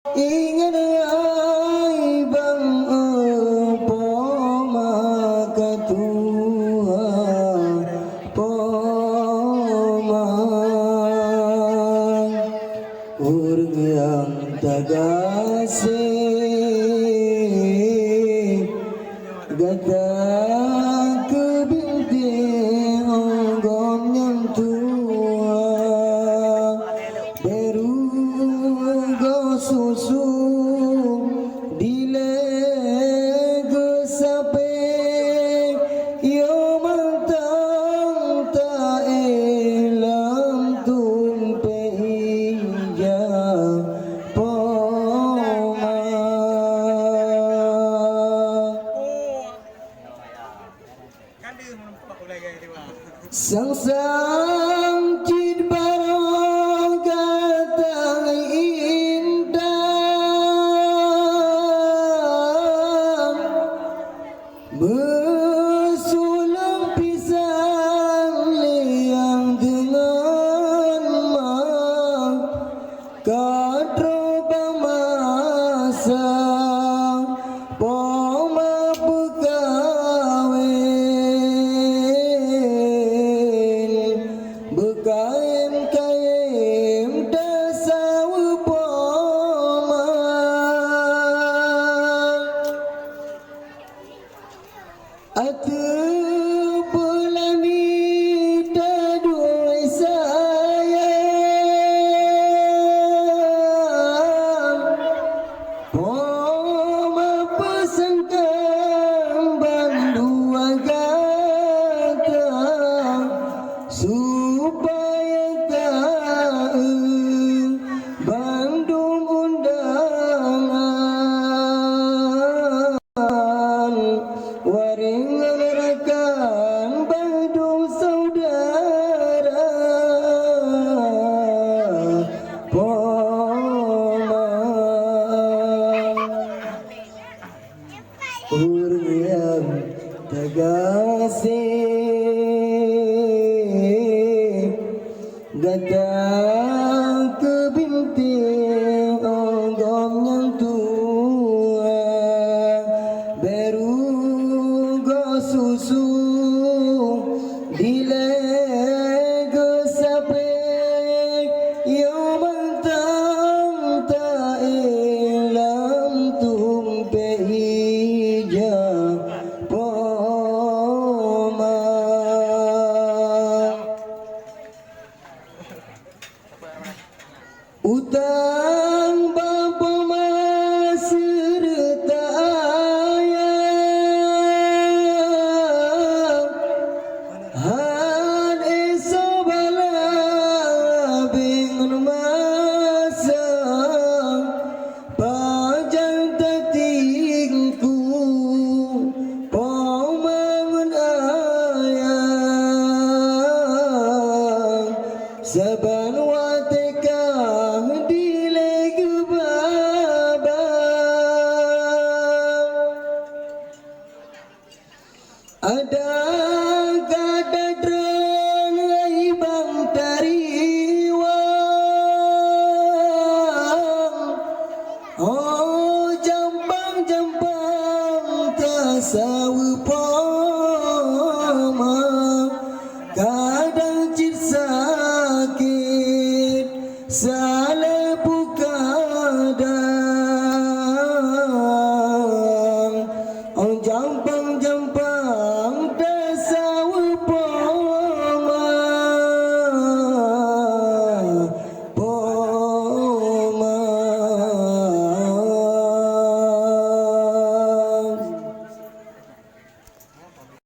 Ingin ai bang po makatua po ma urang yang tagase gata kebinti onggom yang tua susu dile gesape yo mantang ta elam tumpe ija poma sang sang cid baroga bersulang pisang liang dengan mak kadroba masa poma pegawin bekaim-kaim dasawu poma atu pelami taduai sayang poma pesangkan bandua gata supaya tak bandung undangan waring rekan bandung saudara poma urang tagase gata kebinti onggom yang tua beru susu dile gesape yo mantang ta elam tumpe hija poma utang bapa maserta han esobala bingun masa pajang tatingku pomangun ayang saban wateka dilegu baba ada gada drang ibang tariwang oh jampang-jampang tasawu poma kadang cit sakit salah bukadang oh jampang-jampang